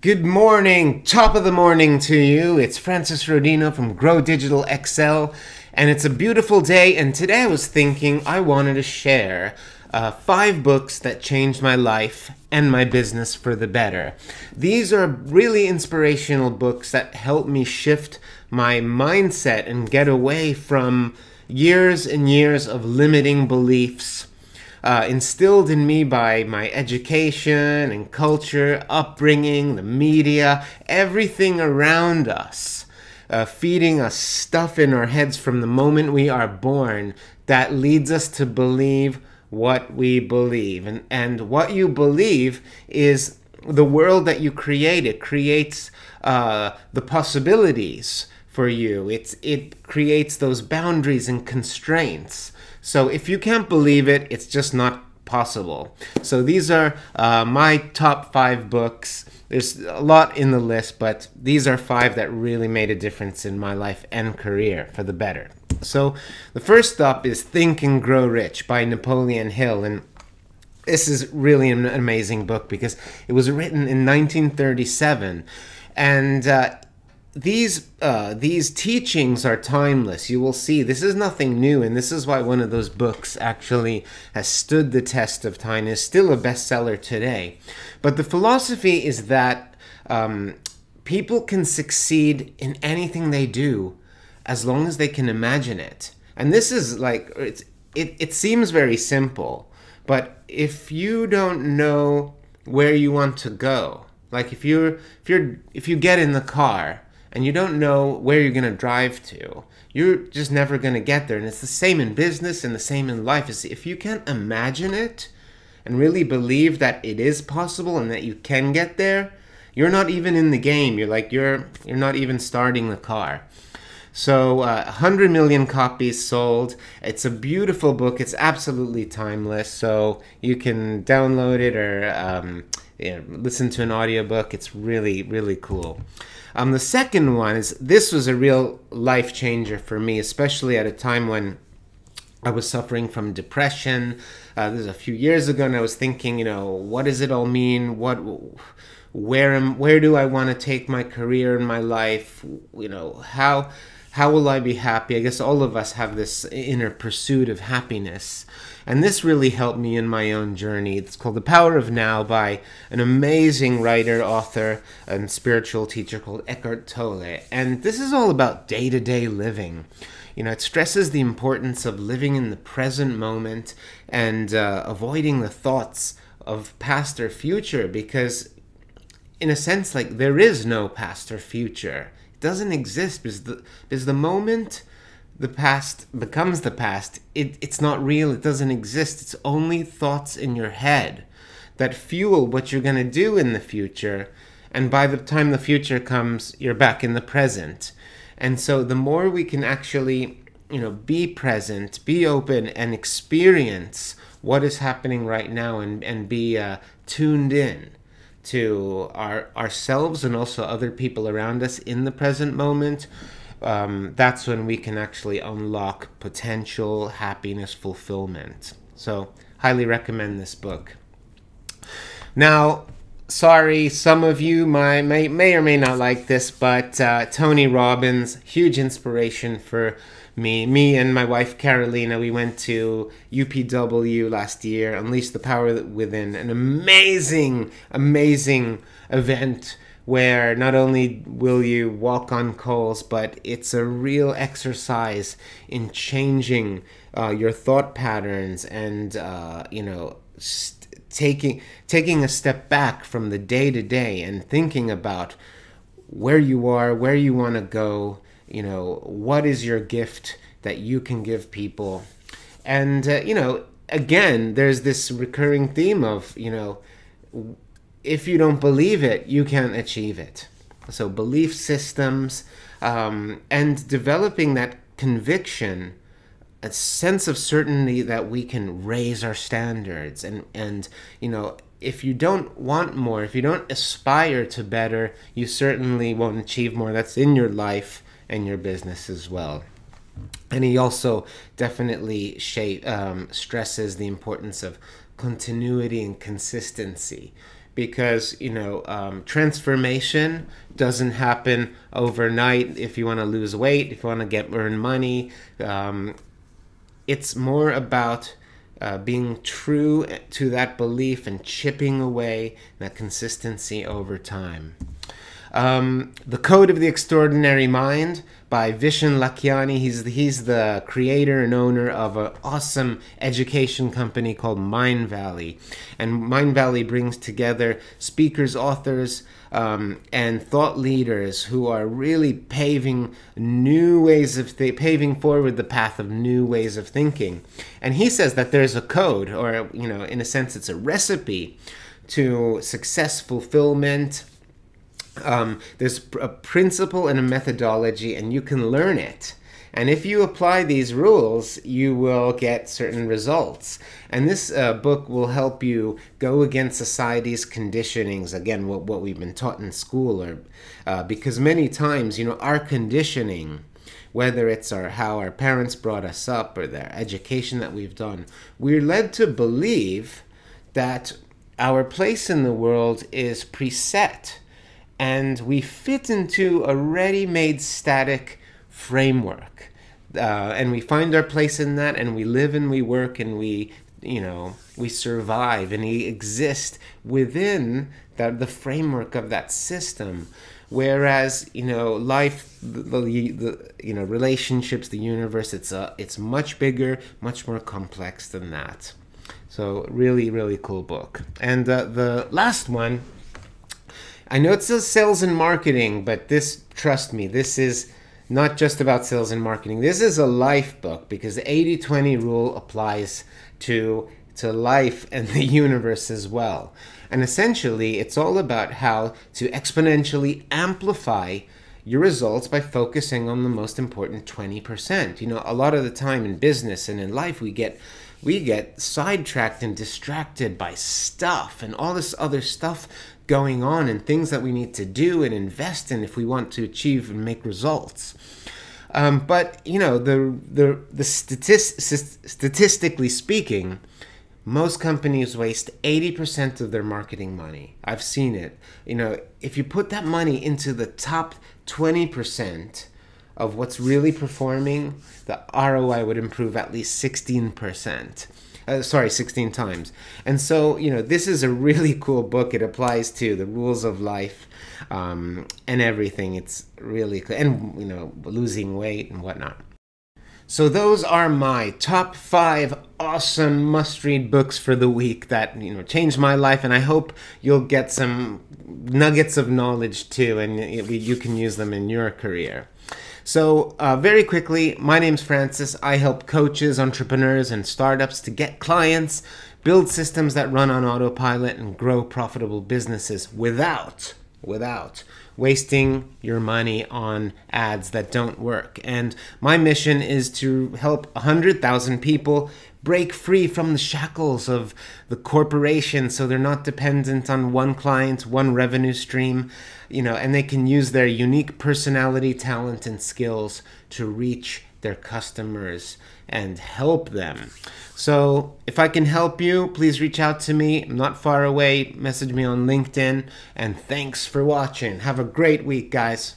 Good morning, top of the morning to you. It's Francis Rodino from Grow Digital XL, and it's a beautiful day. And today I was thinking I wanted to share 5 books that changed my life and my business for the better. These are really inspirational books that help me shift my mindset and get away from years and years of limiting beliefs instilled in me by my education and culture, upbringing, the media, everything around us, feeding us stuff in our heads from the moment we are born that leads us to believe what we believe. And what you believe is the world that you create. It creates the possibilities for you. It creates those boundaries and constraints. So if you can't believe it, it's just not possible. So these are my top 5 books. There's a lot in the list, but these are 5 that really made a difference in my life and career for the better. So the first up is Think and Grow Rich by Napoleon Hill. And this is really an amazing book because it was written in 1937. And these teachings are timeless. You will see this is nothing new, and this is why one of those books actually has stood the test of time, is still a bestseller today. But the philosophy is that people can succeed in anything they do as long as they can imagine it. And this is like, it seems very simple, but if you don't know where you want to go, like if you get in the car and you don't know where you're going to drive to, you're just never going to get there. And it's the same in business and the same in life. If you can't imagine it and really believe that it is possible and that you can get there, you're not even in the game. You're not even starting the car. So 100 million copies sold. It's a beautiful book. It's absolutely timeless. So you can download it or listen to an audiobook. It's really, really cool. The second one is, this was a real life changer for me, especially at a time when I was suffering from depression. This was a few years ago, and I was thinking, what does it all mean? Where do I want to take my career and my life? How will I be happy? I guess all of us have this inner pursuit of happiness. And this really helped me in my own journey. It's called The Power of Now by an amazing writer, author, and spiritual teacher called Eckhart Tolle. And this is all about day-to-day living. It stresses the importance of living in the present moment and avoiding the thoughts of past or future, because in a sense, like, there is no past or future. It doesn't exist because the moment the past becomes the past, it's not real. It doesn't exist. It's only thoughts in your head that fuel what you're going to do in the future. And by the time the future comes, you're back in the present. And so the more we can actually, be present, be open, and experience what is happening right now, and be tuned in to ourselves and also other people around us in the present moment, that's when we can actually unlock potential happiness, fulfillment. So, highly recommend this book. Now, sorry, some of you may or may not like this, but Tony Robbins, huge inspiration for me. Me and my wife Carolina, we went to UPW last year, Unleash the Power Within, an amazing, amazing event where not only will you walk on coals, but it's a real exercise in changing your thought patterns and, taking a step back from the day-to-day and thinking about where you are, where you want to go, what is your gift that you can give people. And, again, there's this recurring theme of, if you don't believe it, you can't achieve it. So belief systems and developing that conviction, a sense of certainty that we can raise our standards. And if you don't want more, if you don't aspire to better, you certainly won't achieve more. That's in your life and your business as well. And he also definitely stresses the importance of continuity and consistency, because, transformation doesn't happen overnight. If you want to lose weight, if you want to earn money, it's more about being true to that belief and chipping away that consistency over time. The Code of the Extraordinary Mind by Vishen Lakhiani. He's the creator and owner of an awesome education company called Mindvalley. And Mindvalley brings together speakers, authors, and thought leaders who are really paving forward the path of new ways of thinking. And he says that there's a code, or, in a sense, it's a recipe to success, fulfillment. There's a principle and a methodology, and you can learn it. And if you apply these rules, you will get certain results. And this book will help you go against society's conditionings, again, what we've been taught in school, because many times, our conditioning, whether it's how our parents brought us up or their education that we've done, we're led to believe that our place in the world is preset. And we fit into a ready-made static framework. And we find our place in that, and we live and we work and we survive and we exist within the framework of that system. Whereas, life, the relationships, the universe, it's much bigger, much more complex than that. So really, really cool book. And the last one, I know it says sales and marketing, but trust me, this is not just about sales and marketing. This is a life book, because the 80-20 rule applies to life and the universe as well. And essentially, it's all about how to exponentially amplify your results by focusing on the most important 20%. A lot of the time in business and in life, we get sidetracked and distracted by stuff and all this other stuff going on, and things that we need to do and invest in if we want to achieve and make results. But statistically speaking, most companies waste 80% of their marketing money. I've seen it. If you put that money into the top 20% of what's really performing, the ROI would improve at least 16%. 16 times. And so, this is a really cool book. It applies to the rules of life and everything. It's really cool. And, losing weight and whatnot. So those are my top 5 awesome must-read books for the week that, changed my life. And I hope you'll get some nuggets of knowledge too, and you can use them in your career. So very quickly, my name's Francis. I help coaches, entrepreneurs, and startups to get clients, build systems that run on autopilot, and grow profitable businesses without wasting your money on ads that don't work. And my mission is to help 100,000 people break free from the shackles of the corporation, so they're not dependent on one client, one revenue stream, and they can use their unique personality, talent, and skills to reach their customers and help them. So if I can help you, please reach out to me. I'm not far away. Message me on LinkedIn. And thanks for watching. Have a great week, guys.